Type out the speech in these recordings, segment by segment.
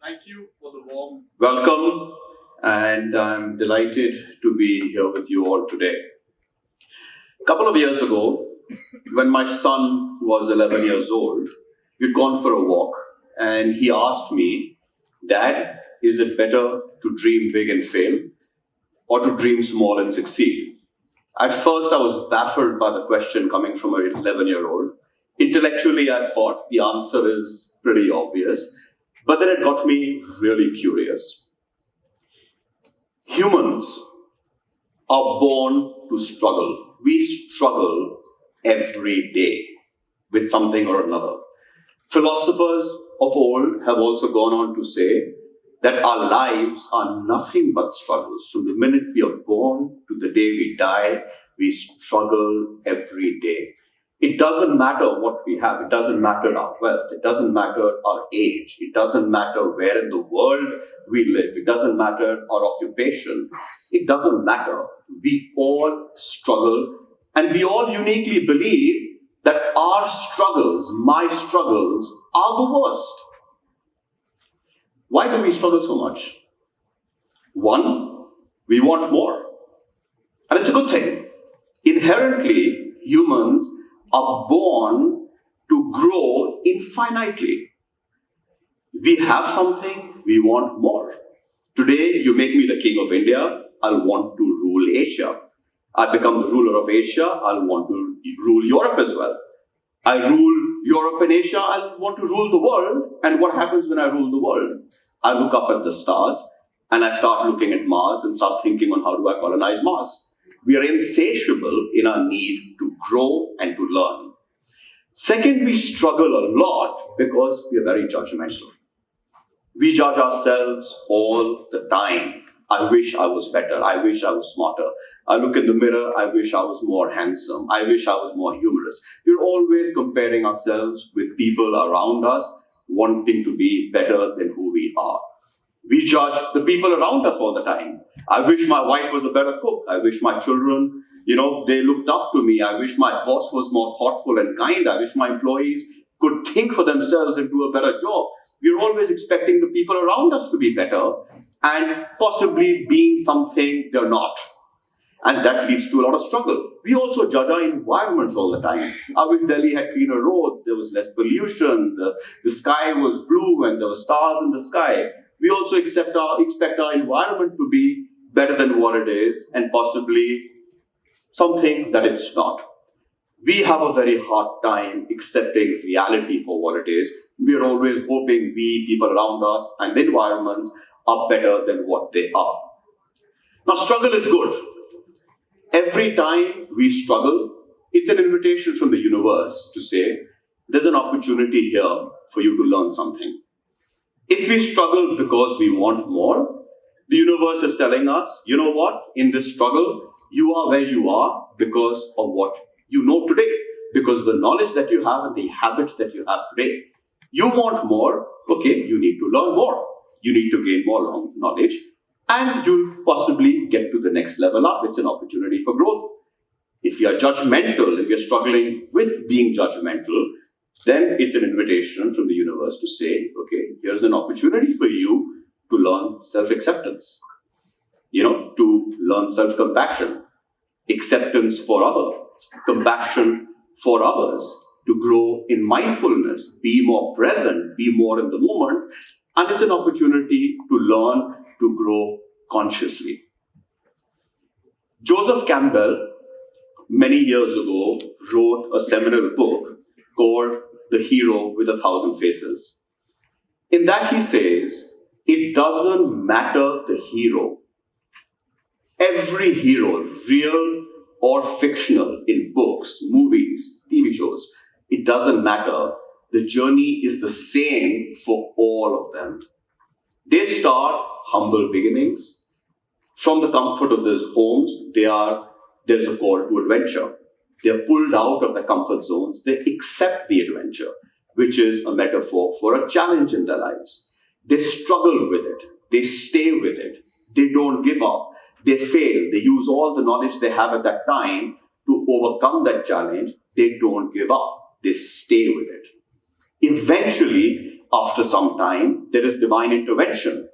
Thank you for the warm welcome, and I'm delighted to be here with you all today. A couple of years ago, when my son was 11 years old, we'd gone for a walk, and he asked me, Dad, is it better to dream big and fail, or to dream small and succeed? At first, I was baffled by the question coming from an 11-year-old. Intellectually, I thought the answer is pretty obvious. But then it got me really curious. Humans are born to struggle. We struggle every day with something or another. Philosophers of old have also gone on to say that our lives are nothing but struggles. From the minute we are born to the day we die, we struggle every day. It doesn't matter what we have. It doesn't matter our wealth. It doesn't matter our age. It doesn't matter where in the world we live. It doesn't matter our occupation. It doesn't matter. We all struggle, and we all uniquely believe that our struggles, my struggles, are the worst. Why do we struggle so much? One, we want more. And it's a good thing. Inherently, humans are born to grow infinitely. We have something, we want more. Today, you make me the king of India, I'll want to rule Asia. I become the ruler of Asia, I'll want to rule Europe as well. I rule Europe and Asia, I'll want to rule the world. And what happens when I rule the world? I look up at the stars, and I start looking at Mars and start thinking on how do I colonize Mars. We are insatiable in our need to grow and to learn. Second, we struggle a lot because we are very judgmental. We judge ourselves all the time. I wish I was better. I wish I was smarter. I look in the mirror. I wish I was more handsome. I wish I was more humorous. We're always comparing ourselves with people around us, wanting to be better than who we are. We judge the people around us all the time. I wish my wife was a better cook. I wish my children, they looked up to me. I wish my boss was more thoughtful and kind. I wish my employees could think for themselves and do a better job. We're always expecting the people around us to be better and possibly being something they're not. And that leads to a lot of struggle. We also judge our environments all the time. I wish Delhi had cleaner roads, there was less pollution, the sky was blue and there were stars in the sky. We also expect our environment to be better than what it is and possibly something that it's not. We have a very hard time accepting reality for what it is. We are always hoping we, people around us, and the environments are better than what they are. Now, struggle is good. Every time we struggle, it's an invitation from the universe to say, there's an opportunity here for you to learn something. If we struggle because we want more, the universe is telling us, you know what, in this struggle, you are where you are because of what you know today, because of the knowledge that you have and the habits that you have today. You want more, okay, you need to learn more. You need to gain more knowledge, and you'll possibly get to the next level up. It's an opportunity for growth. If you are judgmental, if you're struggling with being judgmental, then it's an invitation from the universe to say, okay, here's an opportunity for you to learn self-acceptance, to learn self-compassion, acceptance for others, compassion for others, to grow in mindfulness, be more present, be more in the moment, and it's an opportunity to learn to grow consciously. Joseph Campbell, many years ago, wrote a seminal book called The Hero with 1,000 Faces. In that he says, it doesn't matter the hero. Every hero, real or fictional, in books, movies, TV shows, it doesn't matter. The journey is the same for all of them. They start humble beginnings. From the comfort of those homes, there's a call to adventure. They're pulled out of their comfort zones. They accept the adventure, which is a metaphor for a challenge in their lives. They struggle with it. They stay with it. They don't give up. They fail. They use all the knowledge they have at that time to overcome that challenge. They don't give up. They stay with it. Eventually, after some time, there is divine intervention.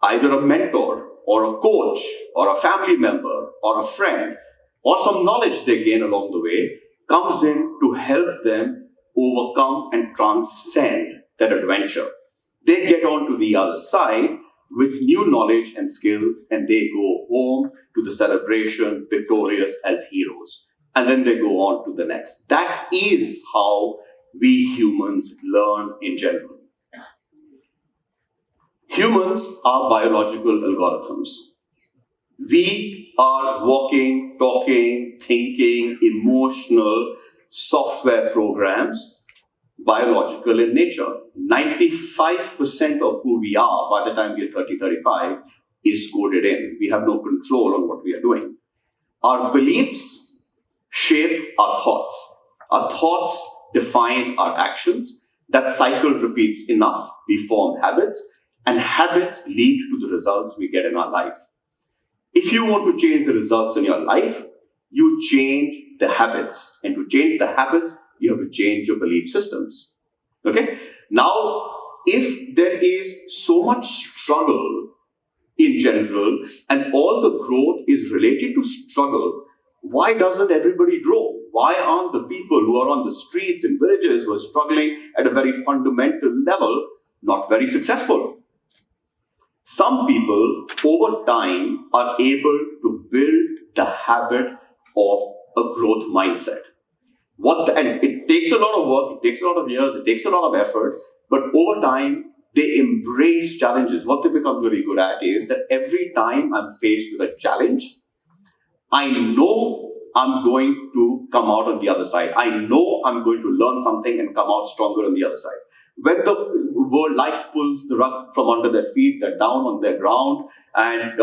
Either a mentor or a coach or a family member or a friend or some knowledge they gain along the way comes in to help them overcome and transcend that adventure. They get on to the other side with new knowledge and skills, and they go home to the celebration victorious as heroes. And then they go on to the next. That is how we humans learn in general. Humans are biological algorithms. We are walking, talking, thinking, emotional software programs, biological in nature. 95% of who we are by the time we are 30, 35 is coded in. We have no control on what we are doing. Our beliefs shape our thoughts. Our thoughts define our actions. That cycle repeats enough. We form habits, and habits lead to the results we get in our life. If you want to change the results in your life, you change the habits. And to change the habits, you have to change your belief systems. Okay? Now, if there is so much struggle in general, and all the growth is related to struggle, why doesn't everybody grow? Why aren't the people who are on the streets in villages who are struggling at a very fundamental level not very successful? Some people, over time, are able to build the habit of a growth mindset. And it takes a lot of work, it takes a lot of years, it takes a lot of effort, but over time, they embrace challenges. What they become really good at is that every time I'm faced with a challenge, I know I'm going to come out on the other side. I know I'm going to learn something and come out stronger on the other side. When the world life pulls the rug from under their feet, they're down on their ground, and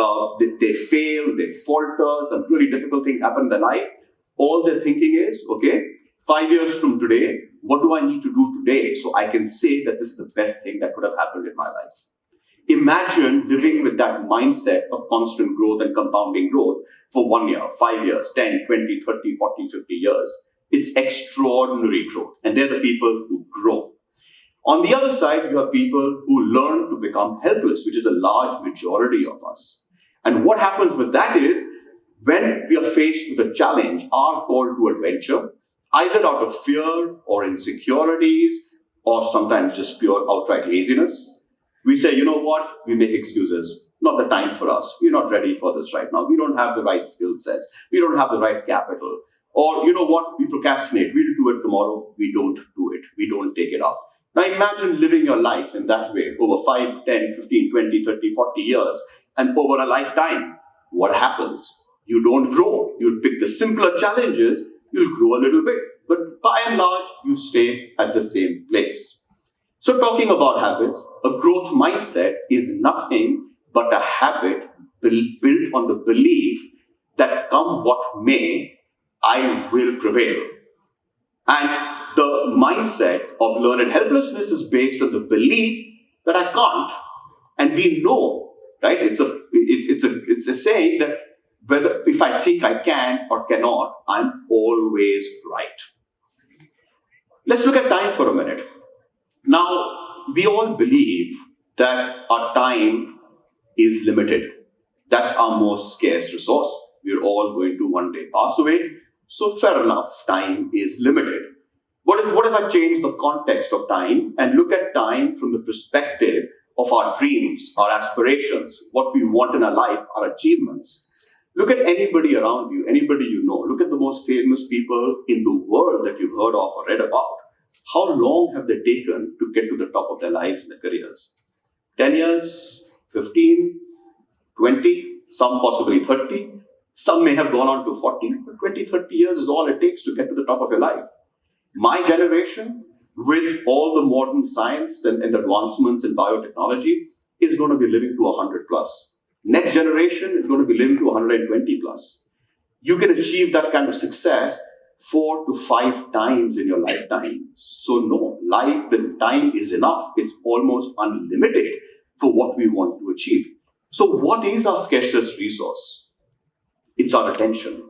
they fail, they falter, some really difficult things happen in their life, all they're thinking is, okay, 5 years from today, what do I need to do today so I can say that this is the best thing that could have happened in my life? Imagine living with that mindset of constant growth and compounding growth for 1 year, 5 years, 10, 20, 30, 40, 50 years. It's extraordinary growth, and they're the people who grow. On the other side, you have people who learn to become helpless, which is a large majority of us. And what happens with that is, when we are faced with a challenge, our call to adventure, either out of fear or insecurities, or sometimes just pure outright laziness, we say, you know what, we make excuses. Not the time for us. We're not ready for this right now. We don't have the right skill sets. We don't have the right capital. Or, you know what, we procrastinate. We'll do it tomorrow. We don't do it. We don't take it up. Now imagine living your life in that way over 5, 10, 15, 20, 30, 40 years, and over a lifetime. What happens? You don't grow. You'll pick the simpler challenges, you'll grow a little bit. But by and large, you stay at the same place. So talking about habits, a growth mindset is nothing but a habit built on the belief that come what may, I will prevail. And the mindset of learned helplessness is based on the belief that I can't. And we know, right? It's a saying that whether if I think I can or cannot, I'm always right. Let's look at time for a minute. Now, we all believe that our time is limited. That's our most scarce resource. We're all going to one day pass away. So fair enough, time is limited. What if I change the context of time and look at time from the perspective of our dreams, our aspirations, what we want in our life, our achievements? Look at anybody around you, anybody you know. Look at the most famous people in the world that you've heard of or read about. How long have they taken to get to the top of their lives and their careers? 10 years, 15, 20, some possibly 30. Some may have gone on to 40, but 20, 30 years is all it takes to get to the top of your life. My generation, with all the modern science and advancements in biotechnology, is going to be living to 100 plus. Next generation is going to be living to 120 plus. You can achieve that kind of success 4 to 5 times in your lifetime. So no, the time is enough. It's almost unlimited for what we want to achieve. So what is our scarcest resource? It's our attention.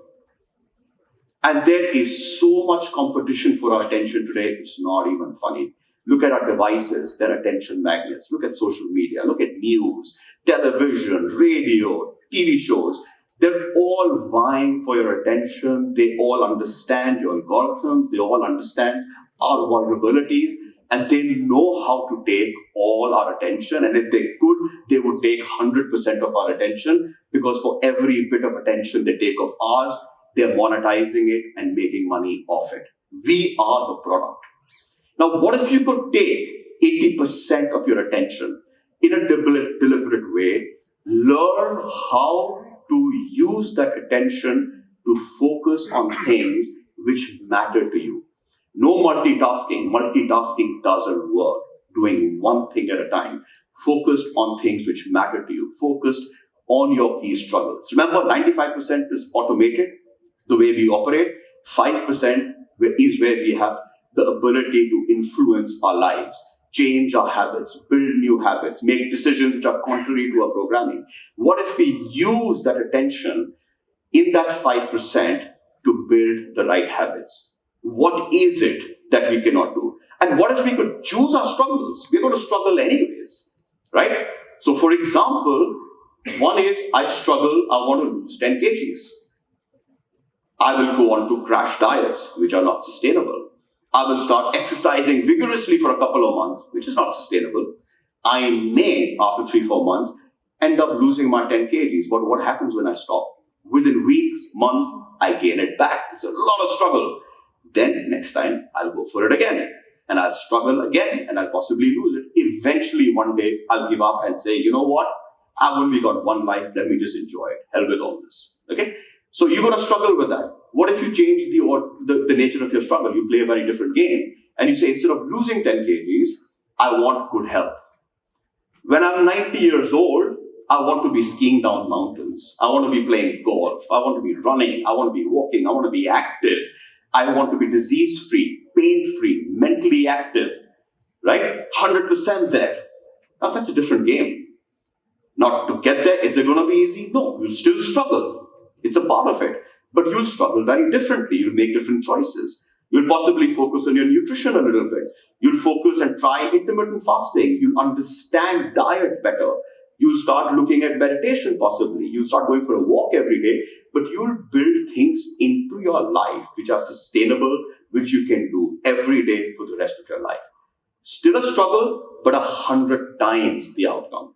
And there is so much competition for our attention today, it's not even funny. Look at our devices, they're attention magnets. Look at social media, look at news, television, radio, TV shows. They're all vying for your attention. They all understand your algorithms. They all understand our vulnerabilities. And they know how to take all our attention. And if they could, they would take 100% of our attention, because for every bit of attention they take of ours, they're monetizing it and making money off it. We are the product. Now, what if you could take 80% of your attention in a deliberate way, learn how to use that attention to focus on things which matter to you? No multitasking. Multitasking doesn't work. Doing one thing at a time. Focused on things which matter to you. Focused on your key struggles. Remember, 95% is automated, the way we operate. 5% is where we have the ability to influence our lives, change our habits, build new habits, make decisions which are contrary to our programming. What if we use that attention in that 5% to build the right habits? What is it that we cannot do? And what if we could choose our struggles? We're going to struggle anyways, right? So for example, one is I want to lose 10 kgs. I will go on to crash diets, which are not sustainable. I will start exercising vigorously for a couple of months, which is not sustainable. I may, after 3-4 months, end up losing my 10 kgs. But what happens when I stop? Within weeks, months, I gain it back. It's a lot of struggle. Then next time, I'll go for it again. And I'll struggle again, and I'll possibly lose it. Eventually, one day, I'll give up and say, you know what? I've only got one life. Let me just enjoy it. Hell with all this. Okay? So you're going to struggle with that. What if you change the nature of your struggle? You play a very different game, and you say, instead of losing 10 kgs, I want good health. When I'm 90 years old, I want to be skiing down mountains. I want to be playing golf. I want to be running. I want to be walking. I want to be active. I want to be disease-free, pain-free, mentally active, right? 100% there. Now that's a different game. Now to get there, is it going to be easy? No, you'll still struggle. It's a part of it. But you'll struggle very differently. You'll make different choices. You'll possibly focus on your nutrition a little bit. You'll focus and try intermittent fasting. You'll understand diet better. You'll start looking at meditation possibly. You'll start going for a walk every day. But you'll build things into your life which are sustainable, which you can do every day for the rest of your life. Still a struggle, but 100 times the outcome.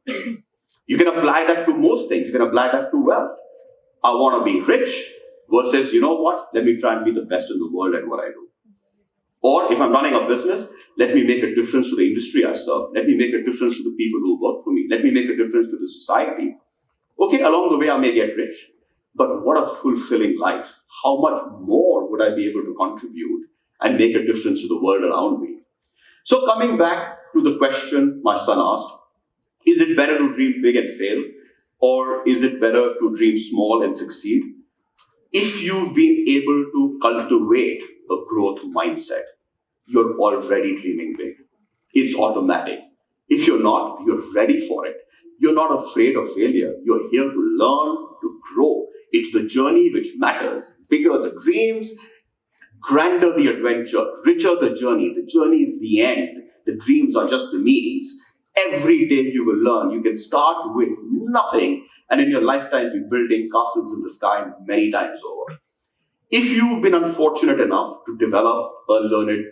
You can apply that to most things. You can apply that to wealth. I want to be rich versus, you know what? Let me try and be the best in the world at what I do. Or if I'm running a business, let me make a difference to the industry I serve. Let me make a difference to the people who work for me. Let me make a difference to the society. Okay, along the way I may get rich, but what a fulfilling life. How much more would I be able to contribute and make a difference to the world around me? So coming back to the question my son asked, is it better to dream big and fail? Or is it better to dream small and succeed? If you've been able to cultivate a growth mindset, you're already dreaming big. It's automatic. If you're not, you're ready for it. You're not afraid of failure. You're here to learn, to grow. It's the journey which matters. Bigger the dreams, grander the adventure, richer the journey. The journey is the end. The dreams are just the means. Every day you will learn. You can start with nothing, and in your lifetime be building castles in the sky many times over. If you've been unfortunate enough to develop or learn it,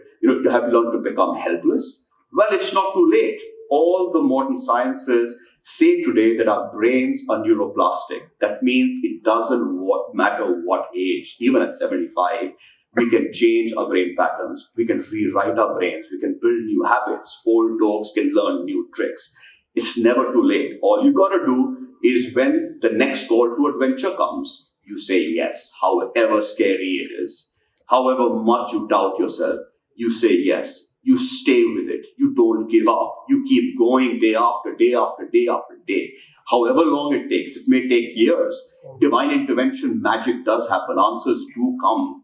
to have learned to become helpless, well, it's not too late. All the modern sciences say today that our brains are neuroplastic. That means it doesn't matter what age, even at 75, we can change our brain patterns. We can rewrite our brains. We can build new habits. Old dogs can learn new tricks. It's never too late. All you got to do is when the next call to adventure comes, you say yes, however scary it is. However much you doubt yourself, you say yes. You stay with it. You don't give up. You keep going day after day after day after day. However long it takes, it may take years. Divine intervention, magic does happen. Answers do come,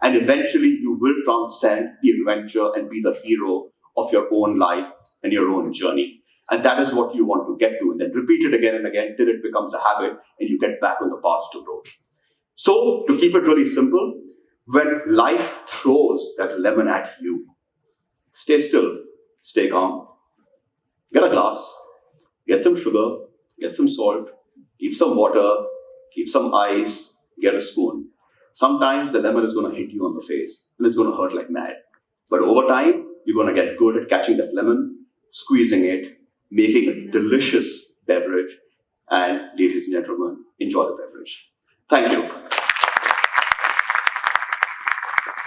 and eventually you will transcend the adventure and be the hero of your own life and your own journey. And that is what you want to get to, and then repeat it again and again till it becomes a habit and you get back on the path to growth. So, to keep it really simple, when life throws that lemon at you, stay still. stay calm, get a glass, get some sugar, get some salt, keep some water, keep some ice, get a spoon. Sometimes the lemon is going to hit you on the face and it's going to hurt like mad. But over time, you're going to get good at catching that lemon, squeezing it, making a delicious beverage. And ladies and gentlemen, enjoy the beverage. Thank you.